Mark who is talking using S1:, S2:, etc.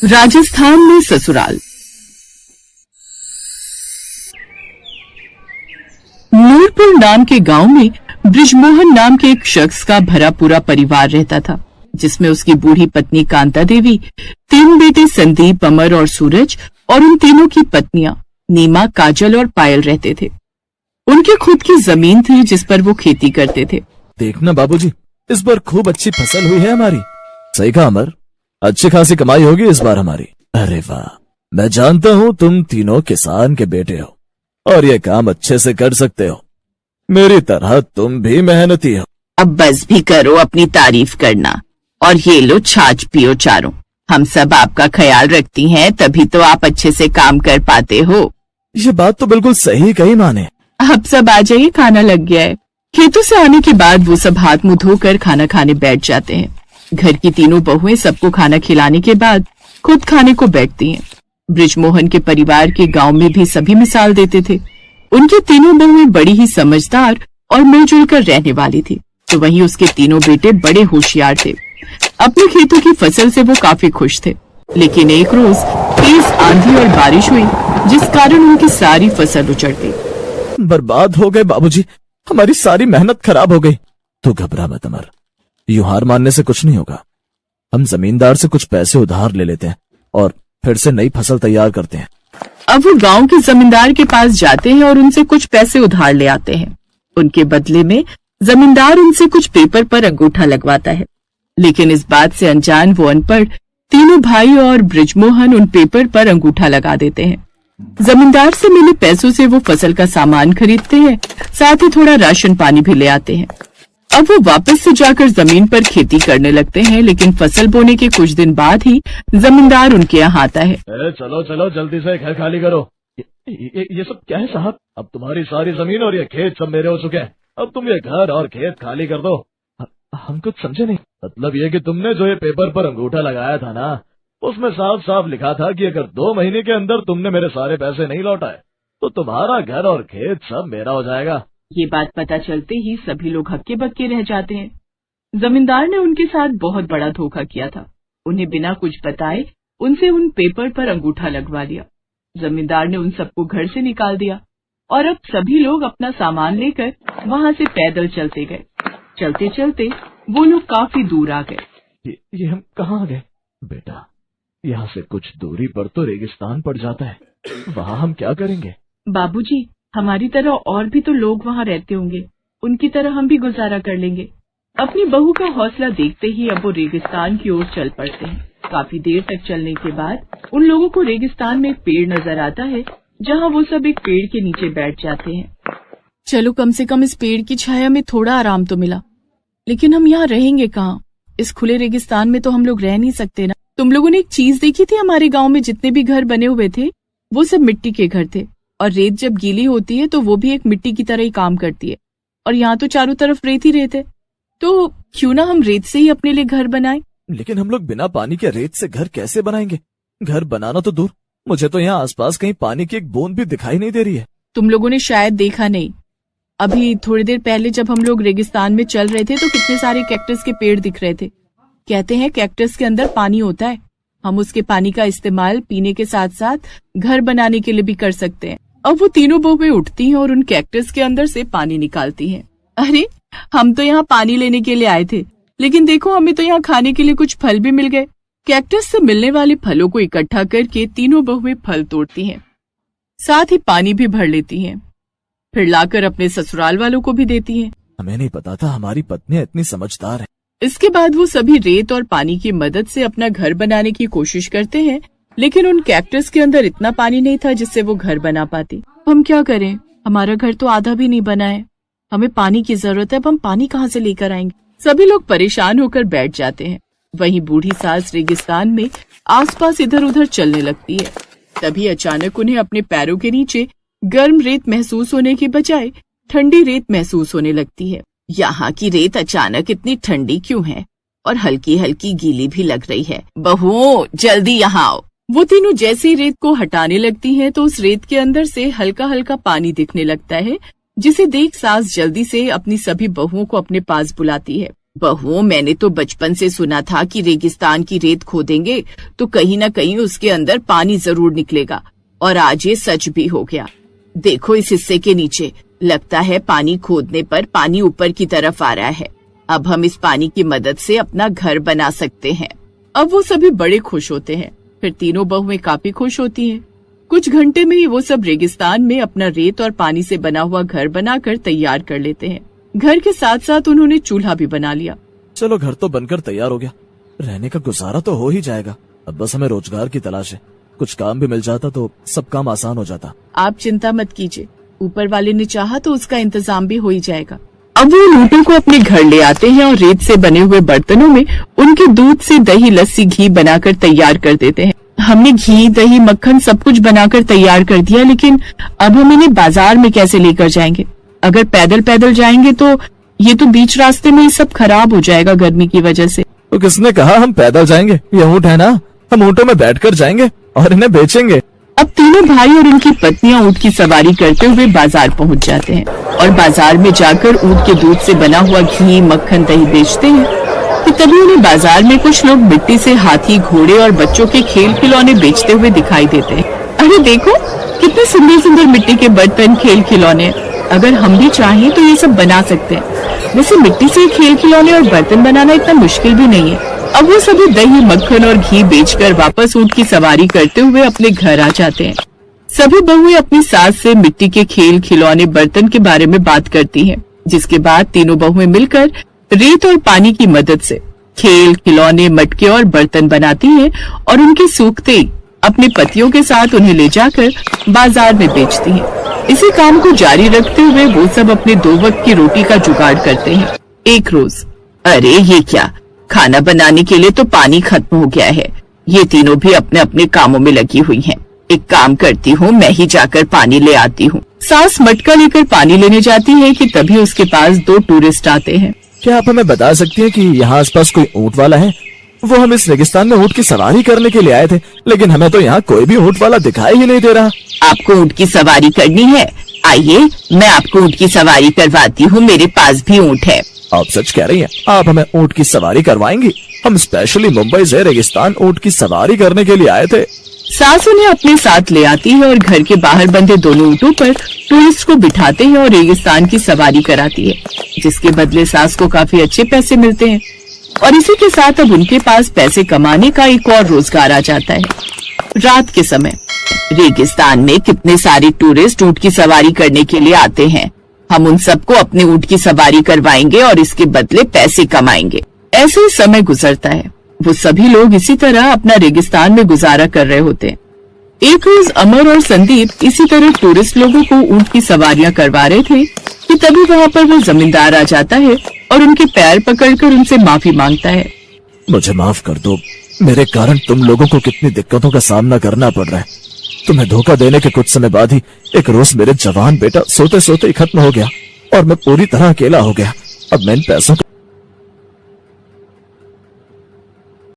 S1: राजस्थान में ससुराल। नूरपुर नाम के गांव में बृजमोहन नाम के एक शख्स का भरा पूरा परिवार रहता था, जिसमें उसकी बूढ़ी पत्नी कांता देवी, 3 बेटे संदीप, अमर और सूरज और उन तीनों की पत्नियां नीमा, काजल और पायल रहते थे। उनके खुद की जमीन थी जिस पर वो खेती करते थे।
S2: देखना बाबूजी, इस बार खूब अच्छी फसल हुई है हमारी। सही कहा अमर, अच्छी खासी कमाई होगी इस बार हमारी। अरे वाह, मैं जानता हूँ तुम तीनों किसान के बेटे हो और ये काम अच्छे से कर सकते हो। मेरी तरह तुम भी मेहनती हो।
S1: अब बस भी करो अपनी तारीफ करना और ये लो छाछ पियो चारों। हम सब आपका ख्याल रखती हैं, तभी तो आप अच्छे से काम कर पाते हो।
S2: ये बात तो बिल्कुल सही कही माँ ने।
S1: अब सब आ जाइए, खाना लग गया है। खेतों से आने के बाद वो सब हाथ मुंह धोकर खाना खाने बैठ जाते हैं। घर की तीनों बहुएं सबको खाना खिलाने के बाद खुद खाने को बैठती हैं। बृजमोहन के परिवार के गांव में भी सभी मिसाल देते थे। उनकी तीनों बहुएं बड़ी ही समझदार और मिलजुल कर रहने वाली थी, तो वहीं उसके तीनों बेटे बड़े होशियार थे। अपने खेतों की फसल से वो काफी खुश थे, लेकिन एक रोज तेज आंधी और बारिश हुई, जिस कारण उनकी सारी फसल उजड़ गई।
S2: बर्बाद हो गए बाबूजी, हमारी सारी मेहनत खराब हो गई। तो घबरा मत अमर, यूं हार मानने से कुछ नहीं होगा। हम जमींदार से कुछ पैसे उधार ले लेते हैं और फिर से नई फसल तैयार करते हैं।
S1: अब वो गांव के जमींदार के पास जाते हैं और उनसे कुछ पैसे उधार ले आते हैं। उनके बदले में जमींदार उनसे कुछ पेपर पर अंगूठा लगवाता है, लेकिन इस बात से अनजान वो अनपढ़ तीनों भाई और बृजमोहन उन पेपर पर अंगूठा लगा देते हैं। जमींदार से मिले पैसों से वो फसल का सामान खरीदते हैं, साथ ही थोड़ा राशन पानी भी ले आते हैं। अब वो वापस से जाकर जमीन पर खेती करने लगते हैं, लेकिन फसल बोने के कुछ दिन बाद ही जमींदार उनके यहाँ आता है।
S2: चलो चलो जल्दी से घर खाली करो। ये सब क्या है साहब? अब तुम्हारी सारी जमीन और ये खेत सब मेरे हो चुके हैं। अब तुम ये घर और खेत खाली कर दो। हम कुछ समझे नहीं। मतलब ये कि तुमने जो ये पेपर पर अंगूठा लगाया था ना, उसमें साफ साफ लिखा था कि अगर 2 महीने के अंदर तुमने मेरे सारे पैसे नहीं लौटाए तो तुम्हारा घर और खेत सब मेरा हो जाएगा।
S1: ये बात पता चलते ही सभी लोग हक्के बक्के रह जाते हैं। जमींदार ने उनके साथ बहुत बड़ा धोखा किया था। उन्हें बिना कुछ बताए उनसे उन पेपर पर अंगूठा लगवा लिया। जमींदार ने उन सबको घर से निकाल दिया और अब सभी लोग अपना सामान लेकर वहाँ से पैदल चलते गए। चलते चलते वो लोग काफी दूर आ गए।
S2: ये हम कहाँ आ गए? बेटा, यहाँ से कुछ दूरी पर तो रेगिस्तान पड़ जाता है, वहाँ हम क्या करेंगे?
S1: बाबूजी, हमारी तरह और भी तो लोग वहाँ रहते होंगे, उनकी तरह हम भी गुजारा कर लेंगे। अपनी बहू का हौसला देखते ही अब वो रेगिस्तान की ओर चल पड़ते हैं। काफी देर तक चलने के बाद उन लोगों को रेगिस्तान में एक पेड़ नजर आता है, जहाँ वो सब एक पेड़ के नीचे बैठ जाते हैं। चलो, कम से कम इस पेड़ की छाया में थोड़ा आराम तो मिला, लेकिन हम यहाँ रहेंगे कहाँ? इस खुले रेगिस्तान में तो हम लोग रह नहीं सकते ना। तुम लोगों ने एक चीज देखी थी, हमारे गाँव में जितने भी घर बने हुए थे वो सब मिट्टी के घर थे, और रेत जब गीली होती है तो वो भी एक मिट्टी की तरह ही काम करती है। और यहाँ तो चारों तरफ रेत ही रेत है, तो क्यों ना हम रेत से ही अपने लिए घर बनाएं?
S2: लेकिन हम लोग बिना पानी के रेत से घर कैसे बनाएंगे? घर बनाना तो दूर, मुझे तो यहाँ आसपास कहीं पानी की एक बूंद भी दिखाई नहीं दे रही है।
S1: तुम लोगों ने शायद देखा नहीं, अभी थोड़ी देर पहले जब हम लोग रेगिस्तान में चल रहे थे तो कितने सारे कैक्टस के पेड़ दिख रहे थे। कहते हैं कैक्टस के अंदर पानी होता है, हम उसके पानी का इस्तेमाल पीने के साथ साथ घर बनाने के लिए भी कर सकते हैं। अब वो तीनों बहुएं उठती हैं और उन कैक्टस के अंदर से पानी निकालती हैं। अरे, हम तो यहाँ पानी लेने के लिए आए थे, लेकिन देखो हमें तो यहाँ खाने के लिए कुछ फल भी मिल गए। कैक्टस से मिलने वाले फलों को इकट्ठा करके तीनों बहुएं फल तोड़ती हैं, साथ ही पानी भी भर लेती हैं, फिर लाकर अपने ससुराल वालों को भी देती हैं।
S2: हमें नहीं पता था हमारी पत्नी इतनी समझदार है।
S1: इसके बाद वो सभी रेत और पानी की मदद से अपना घर बनाने की कोशिश करते हैं, लेकिन उन कैक्टस के अंदर इतना पानी नहीं था जिससे वो घर बना पाती। हम क्या करें, हमारा घर तो आधा भी नहीं बना है, हमें पानी की जरूरत है, अब हम पानी कहाँ से लेकर आएंगे? सभी लोग परेशान होकर बैठ जाते हैं। वहीं बूढ़ी सास रेगिस्तान में आसपास इधर उधर चलने लगती है। तभी अचानक उन्हें अपने पैरों के नीचे गर्म रेत महसूस होने के बजाय ठंडी रेत महसूस होने लगती है। यहाँ की रेत अचानक इतनी ठंडी क्यों है और हल्की हल्की गीली भी लग रही है? बहुओं, जल्दी यहाँ आओ। वो तीनों जैसे ही रेत को हटाने लगती हैं तो उस रेत के अंदर से हल्का हल्का पानी दिखने लगता है, जिसे देख सास जल्दी से अपनी सभी बहुओं को अपने पास बुलाती है। बहू, मैंने तो बचपन से सुना था कि रेगिस्तान की रेत खोदेंगे तो कहीं न कहीं उसके अंदर पानी जरूर निकलेगा, और आज ये सच भी हो गया। देखो इस हिस्से के नीचे, लगता है पानी खोदने पर पानी ऊपर की तरफ आ रहा है। अब हम इस पानी की मदद से अपना घर बना सकते हैं। अब वो सभी बड़े खुश होते हैं। फिर तीनों बहुएं काफी खुश होती हैं। कुछ घंटे में ही वो सब रेगिस्तान में अपना रेत और पानी से बना हुआ घर बनाकर तैयार कर लेते हैं। घर के साथ साथ उन्होंने चूल्हा भी बना लिया।
S2: चलो घर तो बनकर तैयार हो गया, रहने का गुजारा तो हो ही जाएगा। अब बस हमें रोजगार की तलाश है। कुछ काम भी मिल जाता तो सब काम आसान हो जाता।
S1: आप चिंता मत कीजिए, ऊपर वाले ने चाहा तो उसका इंतजाम भी हो ही जाएगा। अब वो ऊँटों को अपने घर ले आते हैं और रेत से बने हुए बर्तनों में उनके दूध से दही, लस्सी, घी बनाकर तैयार कर देते हैं। हमने घी, दही, मक्खन सब कुछ बनाकर तैयार कर दिया, लेकिन अब हम इन्हें बाजार में कैसे लेकर जाएंगे? अगर पैदल पैदल जाएंगे तो ये तो बीच रास्ते में ही सब खराब हो जाएगा गर्मी की वजह से।
S2: तो किसने कहा हम पैदल जाएंगे? ये ऊँट है ना, हम ऊँटों में बैठकर जाएंगे और इन्हें बेचेंगे।
S1: अब तीनों भाई और उनकी पत्नियां ऊँट की सवारी करते हुए बाजार पहुंच जाते हैं और बाजार में जाकर ऊँट के दूध से बना हुआ घी, मक्खन, दही बेचते हैं कि तभी उन्हें बाजार में कुछ लोग मिट्टी से हाथी, घोड़े और बच्चों के खेल खिलौने बेचते हुए दिखाई देते हैं। अरे देखो कितने सुंदर सुंदर मिट्टी के बर्तन, खेल खिलौने। अगर हम भी चाहें तो ये सब बना सकते हैं। वैसे मिट्टी से खेल खिलौने और बर्तन बनाना इतना मुश्किल भी नहीं है। अब वो सभी दही, मक्खन और घी बेचकर वापस ऊँट की सवारी करते हुए अपने घर आ जाते हैं। सभी बहुएं अपनी सास से मिट्टी के खेल खिलौने, बर्तन के बारे में बात करती हैं, जिसके बाद तीनों बहुएं मिलकर रेत और पानी की मदद से खेल खिलौने, मटके और बर्तन बनाती हैं और उनके सूखते ही अपने पतियों के साथ उन्हें ले जाकर बाजार में बेचती हैं। इसी काम को जारी रखते हुए वो सब अपने 2 वक्त की रोटी का जुगाड़ करते हैं। एक रोज, अरे ये क्या, खाना बनाने के लिए तो पानी खत्म हो गया है। ये तीनों भी अपने अपने कामों में लगी हुई हैं। एक काम करती हूँ, मैं ही जाकर पानी ले आती हूँ। सास मटका लेकर पानी लेने जाती है कि तभी उसके पास 2 टूरिस्ट आते हैं।
S2: क्या आप हमें बता सकती हैं कि यहाँ आसपास कोई ऊँट वाला है? वो हम इस रेगिस्तान में ऊँट की सवारी करने के लिए आए थे, लेकिन हमें तो यहाँ कोई भी ऊँट वाला दिखाई ही नहीं दे रहा।
S1: आपको ऊँट की सवारी करनी है? आइए, मैं आपको ऊँट की सवारी करवाती हूँ, मेरे पास भी ऊँट है।
S2: आप सच कह रही हैं? आप हमें ऊँट की सवारी करवाएंगी? हम स्पेशली मुंबई से रेगिस्तान ऊँट की सवारी करने के लिए आए थे।
S1: सास उन्हें अपने साथ ले आती है और घर के बाहर बंधे दोनों ऊँटों पर टूरिस्ट को बिठाते हैं और रेगिस्तान की सवारी कराती है, जिसके बदले सास को काफी अच्छे पैसे मिलते हैं। और इसी के साथ अब उनके पास पैसे कमाने का एक और रोजगार आ जाता है। रात के समय रेगिस्तान में कितने सारे टूरिस्ट ऊँट की सवारी करने के लिए आते हैं। हम उन सबको अपने ऊँट की सवारी करवाएंगे और इसके बदले पैसे कमाएंगे। ऐसे ही समय गुजरता है। वो सभी लोग इसी तरह अपना रेगिस्तान में गुजारा कर रहे होते हैं। एक रोज अमर और संदीप इसी तरह टूरिस्ट लोगों को ऊँट की सवारियां करवा रहे थे कि तभी वहाँ पर वो जमींदार आ जाता है और उनके पैर पकड़कर उनसे माफी मांगता है।
S2: मुझे माफ कर दो, मेरे कारण तुम लोगों को कितनी दिक्कतों का सामना करना पड़ रहा है। तुम्हें धोखा देने के कुछ समय बाद ही एक रोज मेरे जवान बेटा सोते सोते ही खत्म हो गया और मैं पूरी तरह अकेला हो गया। अब मैं इन पैसों